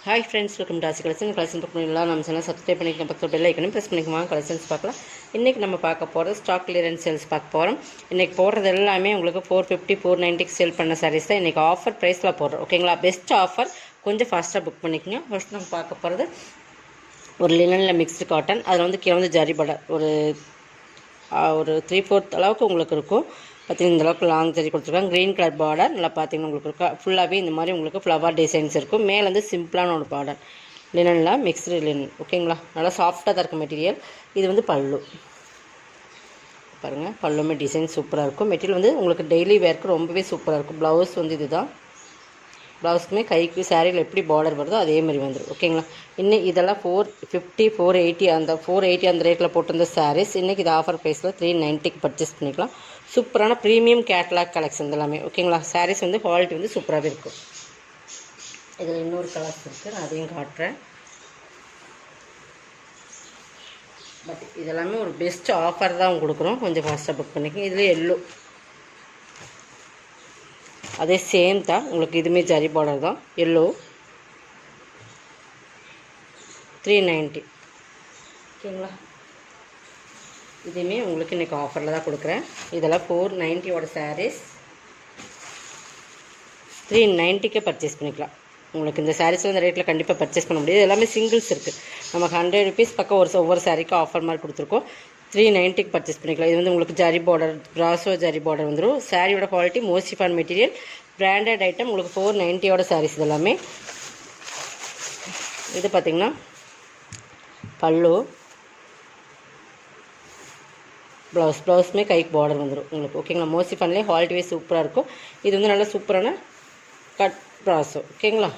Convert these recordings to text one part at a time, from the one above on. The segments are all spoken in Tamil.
ஹாய் ஃப்ரெண்ட்ஸ், வெல்கம் டு ராசி கலெக்ஷன் புக் பண்ணிடலாம். நம்ம சேனல் சப்ஸ்கிரைப் பண்ணிக்கலாம், பக்கத்தில் பெல் ஐக்கனையும் ப்ரெஸ் பண்ணிக்குவாங்க. கலெக்ஷன்ஸ் பார்க்கலாம். இன்றைக்கி நம்ம பார்க்க போகிறது ஸ்டாக் கிளியரன்ஸ் சேல்ஸ் பார்க்க போகிறோம். இன்றைக்கி போடுறது எல்லாமே உங்களுக்கு 450 490 சேல் பண்ண சாரீஸ் தான் இன்றைக்கி ஆஃபர் ப்ரைஸில் போடுறோம். ஓகேங்களா, பெஸ்ட் ஆஃபர். கொஞ்சம் ஃபாஸ்ட்டாக புக் பண்ணிக்கோங்க. ஃபர்ஸ்ட் நம்ம பார்க்க போகிறது ஒரு லினனில் மிக்ஸ்டு காட்டன். அதில் வந்து கீழே வந்து ஜரி படர் ஒரு 3/4 அளவுக்கு உங்களுக்கு இருக்கும். பார்த்திங்கன்னா இந்த அளவுக்கு லாங் ஜரி கொடுத்துருக்காங்க. க்ரீன் கலர் பார்டர் நல்லா பார்த்தீங்கன்னா உங்களுக்கு இருக்கா ஃபுல்லாகவே இந்த மாதிரி உங்களுக்கு ஃப்ளவர் டிசைன்ஸ் இருக்கும். மேலே வந்து சிம்பிளான ஒரு பார்டர் லினனில் மிக்ஸ்டு லினன். ஓகேங்களா, நல்லா சாஃப்டாக தான் இருக்கும் மெட்டீரியல். இது வந்து பல்லு பாருங்கள், பல்லுமே டிசைன் சூப்பராக இருக்கும். மெட்டீரியல் வந்து உங்களுக்கு டெய்லி வேர்க்கு ரொம்பவே சூப்பராக இருக்கும். ப்ளவுஸ் வந்து இதுதான். ப்ளவுஸுக்குமே கைக்கு சாரியில் எப்படி பார்டர் வருதோ அதே மாதிரி வந்துடும். ஓகேங்களா, இன்னும் இதெல்லாம் 450 480 அந்த 480 அந்த ரேட்டில் போட்டிருந்த சாரீஸ் இன்றைக்கி இது ஆஃபர் ப்ரைஸில் 390க்கு பர்ச்சேஸ் பண்ணிக்கலாம். சூப்பரான ப்ரீமியம் கேட்லாக் கலெக்ஷன் எல்லாமே. ஓகேங்களா, சாரீஸ் வந்து குவாலிட்டி வந்து சூப்பராகவே இருக்கும். இதில் இன்னொரு கலர்ஸ் இருக்குது, நான் அதையும் காட்டுறேன். பட் இதெல்லாமே ஒரு பெஸ்ட் ஆஃபர் தான் கொடுக்குறோம். கொஞ்சம் ஃபாஸ்ட்டாக புக் பண்ணிக்கோங்க. இதில் எல்லோ அதே சேம் தான் உங்களுக்கு. இதுவுமே ஜரி பார்டர் தான். எல்லோ 390. ஓகேங்களா, இதுவுமே உங்களுக்கு இன்றைக்கி ஆஃபரில் தான் கொடுக்குறேன். இதெல்லாம் 490 சாரீஸ் 390க்கே பர்ச்சேஸ் பண்ணிக்கலாம். உங்களுக்கு இந்த சாரீஸில் இந்த ரேட்டில் கண்டிப்பாக பர்ச்சேஸ் பண்ண முடியாது. எல்லாமே சிங்கிள்ஸ் இருக்குது. நமக்கு 100 ருபீஸ் பக்கம் ஒவ்வொரு சாரீக்கும் ஆஃபர் மாதிரி கொடுத்துருக்கோம். 390க்கு பர்ச்சேஸ் பண்ணிக்கலாம். இது வந்து உங்களுக்கு zari border, brasso zari border வந்துடும். சாரியோட குவாலிட்டி மோசிஃபான் மெட்டீரியல், பிராண்டட் ஐட்டம். உங்களுக்கு 490 சாரீஸ் இதெல்லாமே. இது பார்த்திங்கன்னா பல்லு, ப்ளவுஸுமே கைக்கு பார்டர் வந்துடும் உங்களுக்கு. ஓகேங்களா, மோசிஃபான்லேயே குவாலிட்டிவே சூப்பராக இருக்கும். இது வந்து நல்ல சூப்பரான கட் பிராசோ. ஓகேங்களா,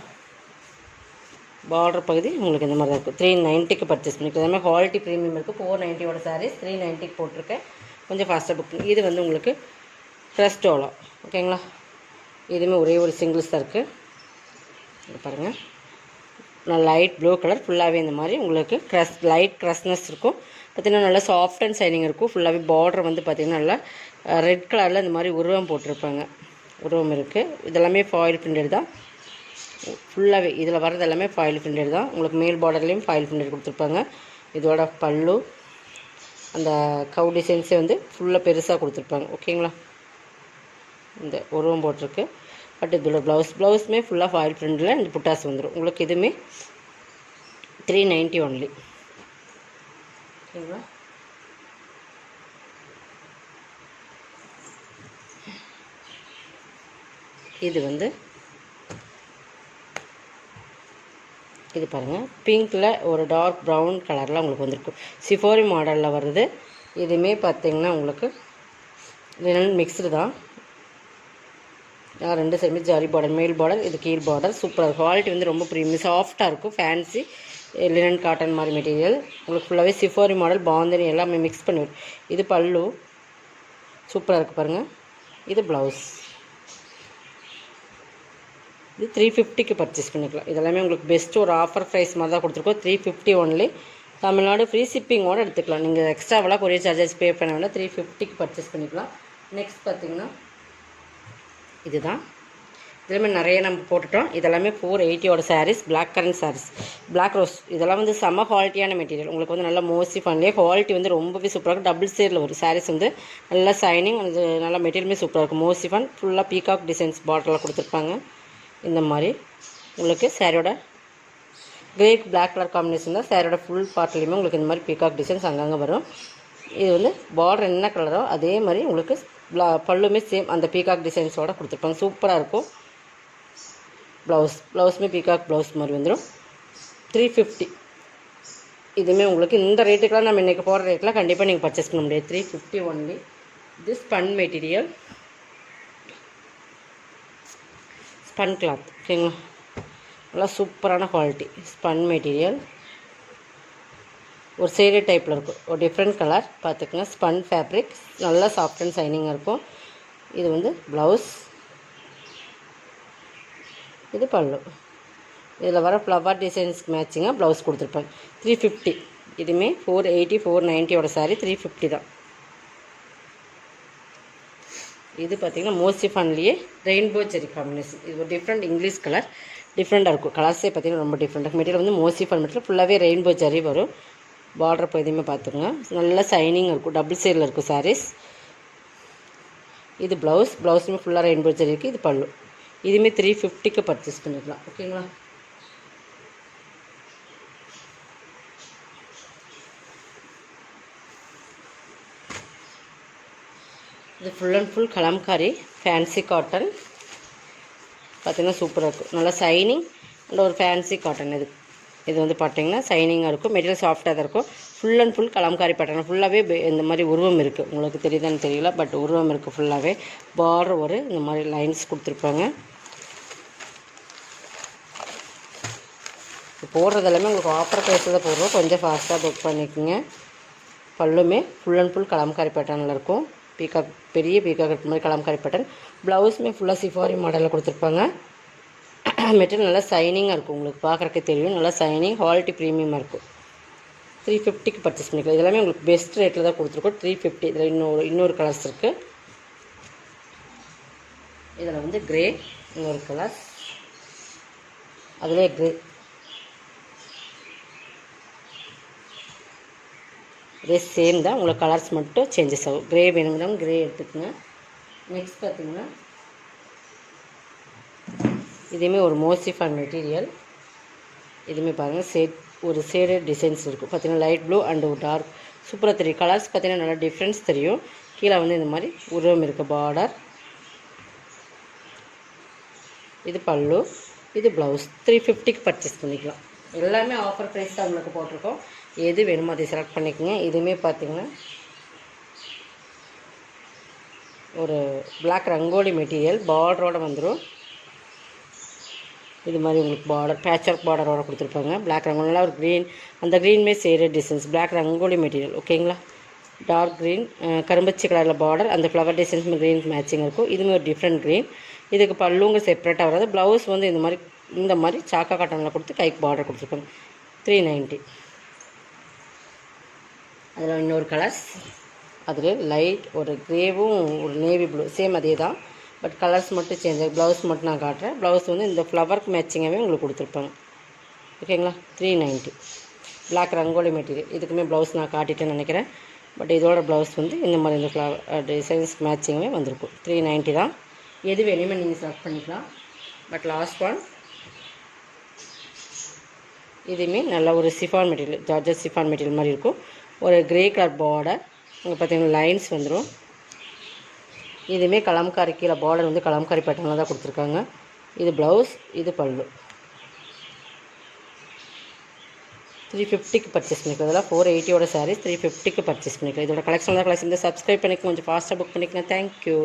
பார்டர் பகுதி உங்களுக்கு இந்த மாதிரி தான் இருக்கும். 390க்கு பர்ச்சேஸ் பண்ணிக்கலாம். அதே மாதிரி குவாலிட்டி ப்ரீமியம் இருக்குது. 490 சாரீஸ் 390க்கு போட்டிருக்கேன். கொஞ்சம் ஃபாஸ்ட்டாக புக் பண்ணி. இது வந்து உங்களுக்கு க்ரஸ்டோலா. ஓகேங்களா, இதுவுமே ஒரே ஒரு சிங்கிள்ஸ் தான் இருக்குது. இது பாருங்கள், நல்லா லைட் ப்ளூ கலர். ஃபுல்லாகவே இந்த மாதிரி உங்களுக்கு லைட் க்ரஸ்னஸ் இருக்கும். பார்த்திங்கன்னா நல்லா சாஃப்ட் அண்ட் ஷைனிங் இருக்கும். ஃபுல்லாகவே பார்டர் வந்து பார்த்திங்கன்னா நல்லா ரெட் கலரில் இந்த மாதிரி உருவம் போட்டிருப்பாங்க. உருவம் இருக்குது. இதெல்லாமே ஃபாயில் பிரிண்டட் தான். ஃபுல்லாகவே இதில் வர்றது எல்லாமே ஃபாயில் பிரிண்டட் தான். உங்களுக்கு மேல் பார்டர்லேயும் ஃபாயில் பிரிண்டட் கொடுத்துருப்பாங்க. இதோட பல்லு அந்த கவு டிசைன்ஸே வந்து ஃபுல்லாக பெருசாக கொடுத்துருப்பாங்க. ஓகேங்களா, இந்த உருவம் போட்டிருக்கு. பட் இதோட ப்ளவுஸுமே ஃபுல்லாக ஃபாயில் பிரிண்டில் இந்த புட்டாஸ் வந்துடும் உங்களுக்கு. இதுவுமே 390 ஒன்லி. ஓகேங்களா, இது வந்து இது பாருங்கள், பிங்க்கில் ஒரு டார்க் ப்ரௌன் கலரில் உங்களுக்கு வந்துருக்கும். சிஃபோரி மாடலில் வருது. இதுவுமே பார்த்திங்கன்னா உங்களுக்கு லினன் மிக்ஸ்டு தான். ரெண்டு சைடுமே ஜரி பார்டர், மேல் பார்டர், இது கீழ் பார்டர். சூப்பராக குவாலிட்டி வந்து ரொம்ப ப்ரீமியம் சாஃப்டாக இருக்கும். ஃபேன்சி லினன் காட்டன் மாதிரி மெட்டீரியல். உங்களுக்கு ஃபுல்லாகவே சிஃபோரி மாடல், பாந்தனி எல்லாமே மிக்ஸ் பண்ணி. இது பல்லு சூப்பராக இருக்குது பாருங்கள். இது ப்ளவுஸ். இது 350க்கு பர்ச்சேஸ் பண்ணிக்கலாம். இதெல்லாமே உங்களுக்கு பெஸ்ட்டு ஒரு ஆஃபர் ப்ரைஸ் மாதிரி தான் கொடுத்துருக்கோம். 350 ஒன்லி. தமிழ்நாடு ஃப்ரீ ஷிப்பிங்கோடு எடுத்துக்கலாம். நீங்கள் எக்ஸ்ட்ராவெல்லாம் கொரியர் சார்ஜஸ் பே பண்ண வேண்டாம். 350க்கு பர்ச்சேஸ் பண்ணிக்கலாம். நெக்ஸ்ட் பார்த்திங்கன்னா இதுதான். இதுலேயுமே நிறைய நம்ம போட்டுட்டோம். இதெல்லாமே 480 sarees, black current sarees, black rose. இதெல்லாம் வந்து செம்ம குவாலிட்டியான மெட்டீரியல். உங்களுக்கு வந்து நல்லா மோசி பண்ணலையே குவாலிட்டி வந்து ரொம்பவே சூப்பராக இருக்கும். டபுள் ஷேடில் வரும் சாரீஸ் வந்து நல்லா ஷைனிங். அது நல்லா மெட்டீரியலுமே சூப்பராக இருக்கும். மோசி ஃபன் ஃபுல்லாக பீகாக் டிசைன்ஸ் பாட்டிலில் கொடுத்துருப்பாங்க. இந்த மாதிரி உங்களுக்கு சாரியோட கிரே பிளாக் கலர் காம்பினேஷன் தான். சாரியோட ஃபுல் பார்ட்லேயுமே உங்களுக்கு இந்த மாதிரி பீகாக் டிசைன்ஸ் அங்கங்கே வரும். இது வந்து பார்டர் என்ன கலரோ அதே மாதிரி உங்களுக்கு பல்லுமே சேம் அந்த பீகாக் டிசைன்ஸோடு கொடுத்துருப்பாங்க. சூப்பராக இருக்கும். ப்ளவுஸுமே பீகாக் ப்ளவுஸ் மாதிரி வந்துடும். 350. இதுவுமே உங்களுக்கு இந்த ரேட்டுக்கெலாம் நம்ம இன்றைக்கி போகிற ரேட்டில் கண்டிப்பாக நீங்கள் பர்ச்சேஸ் பண்ண முடியாது. 350 ஒன்லி. இது ஸ்பன் மெட்டீரியல், ஸ்பன் கிளாத். ஓகேங்களா, நல்லா சூப்பரான குவாலிட்டி ஸ்பன் மெட்டீரியல். ஒரு சேரீ டைப்பில் இருக்கும். ஒரு டிஃப்ரெண்ட் கலர் பார்த்துக்குங்க. ஸ்பன் ஃபேப்ரிக் நல்லா சாஃப்ட் அண்ட் ஷைனிங்காக இருக்கும். இது வந்து ப்ளவுஸ், இது பல்லு. இதில் வர ஃப்ளவர் டிசைன்ஸ்க்கு மேட்சிங்காக ப்ளவுஸ் கொடுத்துருப்பாங்க. 350. இதுவுமே 480 490 சாரீ 350 தான். இது பார்த்திங்கன்னா மோஸ்ட்லி ஃபன்லேயே ரெயின்போ ஜெரி காம்பினேஷன். இது ஒரு டிஃப்ரெண்ட் இங்கிலீஷ் கலர், டிஃப்ரெண்ட்டாக இருக்கும். கலர்ஸே பார்த்திங்கன்னா ரொம்ப டிஃப்ரெண்ட்டாக. மெட்டீரியல் வந்து மோசிஃபான் மெட்டீரியல், ஃபுல்லாகவே ரெயின்போ ஜரி வரும். பார்டர் இப்போ எதுவுமே பார்த்துக்கோங்க, நல்லா சைனிங் இருக்கும். டபுள் சைடில் இருக்கும் சாரீஸ். இது ப்ளவுஸுமே ஃபுல்லாக ரெயின்போ ஜரி இருக்குது. இது பல்லு. இதுவுமே 350க்கு பர்ச்சேஸ் பண்ணிக்கலாம். ஓகேங்களா? இது full and full Kalamkari fancy cotton. பார்த்திங்கன்னா சூப்பராக இருக்கும், நல்லா சைனிங் அண்ட் ஒரு ஃபேன்சி காட்டன். இது வந்து பார்த்திங்கன்னா சைனிங்காக இருக்கும். மெட்டீரியல் சாஃப்டாக தான் இருக்கும். Full and full Kalamkari pattern. ஃபுல்லாகவே இந்த மாதிரி உருவம் இருக்குது. உங்களுக்கு தெரியுதான்னு தெரியல, பட் உருவம் இருக்குது. ஃபுல்லாகவே பார்டர் ஒரு இந்த மாதிரி லைன்ஸ் கொடுத்துருப்பாங்க. போடுறது எல்லாமே உங்களுக்கு ஆஃபர் ப்ரைஸில் தான் போடுறோம். கொஞ்சம் ஃபாஸ்ட்டாக புக் பண்ணிக்கோங்க. பல்லுமே ஃபுல் அண்ட் ஃபுல் கலம்காரி பேட்டர்னில் இருக்கும். பீகாக், பெரிய பீகாக் இருக்கிற மாதிரி கலம்காரி பேட்டர்ன். ப்ளவுஸுமே ஃபுல்லாக சிஃபாரி மாடலில் கொடுத்துருப்பாங்க. மெட்டீரியல் நல்லா சைனிங்காக இருக்கும். உங்களுக்கு பார்க்குறக்கே தெரியும், நல்லா சைனிங், குவாலிட்டி ப்ரீமியமாக இருக்கும். 350க்கு பர்ச்சேஸ் பண்ணிக்கலாம். இதெல்லாமே உங்களுக்கு பெஸ்ட் ரேட்டில் தான் கொடுத்துருக்கோம். 350. இதில் இன்னொரு கலர்ஸ் இருக்குது. இதில் வந்து க்ரே இன்னொரு கலர்ஸ், அதிலே க்ரே, இதே சேம் தான். உங்களுக்கு கலர்ஸ் மட்டும் சேஞ்சஸ் ஆகும். க்ரே வேணுங்கிறவங்க க்ரே எடுத்துக்கோங்க. நெக்ஸ்ட் பார்த்திங்கன்னா இதுவுமே ஒரு மோசிஃபான் மெட்டீரியல். இதுவுமே பாருங்கள் ஒரு ஷேடட் டிசைன்ஸ் இருக்கும். பார்த்திங்கன்னா லைட் ப்ளூ அண்ட் ஒரு டார்க், சூப்பராக தெரியும். கலர்ஸ் பார்த்திங்கன்னா நல்லா டிஃப்ரென்ஸ் தெரியும். கீழே வந்து இந்த மாதிரி உருவம் இருக்குது பார்டர். இது பல்லு, இது ப்ளவுஸ். 350க்கு பர்ச்சேஸ் பண்ணிக்கலாம். எல்லாமே ஆஃபர் ப்ரைஸ் தான் உங்களுக்கு போட்டிருக்கோம். எது வேணுமோ அதை செலக்ட் பண்ணிக்கோங்க. இதுவுமே பார்த்திங்கன்னா ஒரு பிளாக் ரங்கோலி மெட்டீரியல், பார்டரோடு வந்துடும். இது மாதிரி உங்களுக்கு பார்டர் பேட்ச் ஒர்க் பார்டரோட கொடுத்துருப்பாங்க. பிளாக் ரங்கோலியில் ஒரு க்ரீன், அந்த க்ரீன்மே shaded designs, black rangoli material. ஓகேங்களா? டார்க் க்ரீன், கரும்பச்சி கலரில் பார்டர், அந்த ஃப்ளவர் டிசைன்ஸ் க்ரீன் மேட்சிங் இருக்கும். இதுவுமே ஒரு டிஃப்ரெண்ட் க்ரீன். இதுக்கு பல்லுங்க செப்பரேட்டாக வராது. ப்ளவுஸ் வந்து இந்த மாதிரி சாக்கா காட்டனில் கொடுத்து கைக்கு பார்டர் கொடுத்துருப்பாங்க. 390. அதில் இன்னொரு கலர்ஸ், அதில் லைட் ஒரு க்ரேவும் ஒரு நேவி ப்ளூ, சேம் அதே தான், பட் கலர்ஸ் மட்டும் சேஞ்ச் ஆகும். ப்ளவுஸ் மட்டும் நான் காட்டுறேன். ப்ளவுஸ் வந்து இந்த ஃப்ளவருக்கு மேட்சிங்காகவே உங்களுக்கு கொடுத்துருப்பாங்க. ஓகேங்களா? 390. Black rangoli material. இதுக்குமே ப்ளவுஸ் நான் காட்டிட்டேன்னு நினைக்கிறேன். பட் இதோட ப்ளவுஸ் வந்து இந்த மாதிரி இந்த ஃப்ளவர் டிசைன்ஸ் மேட்சிங்காகவே வந்திருக்கும். 390 தான். எது வேணுமே நீங்கள் செலக்ட் பண்ணிக்கலாம். பட் லாஸ்ட் ஒன், இதுவுமே நல்ல ஒரு chiffon material, georgette chiffon material மாதிரி இருக்கும். ஒரு க்ரே கலர் பார்டர், இங்கே பார்த்தீங்கன்னா லைன்ஸ் வந்துடும். இதுவுமே கலம்காரி, கீழே பார்டர் வந்து கலம்காரி பேட்டர்னில் தான் கொடுத்துருக்காங்க. இது ப்ளவுஸ், இது பல்லு. 350க்கு பர்ச்சேஸ் பண்ணிக்கலாம். இதெல்லாம் 480யோட சாரீஸ் 350க்கு பர்ச்சேஸ் பண்ணிக்கலாம். இதோட கலெக்ஷன் தான். கலெக்ஷன் சப்ஸ்கிரைப் பண்ணிக்க, கொஞ்சம் ஃபாஸ்ட்டாக புக் பண்ணிக்கலாம். தேங்க்யூ.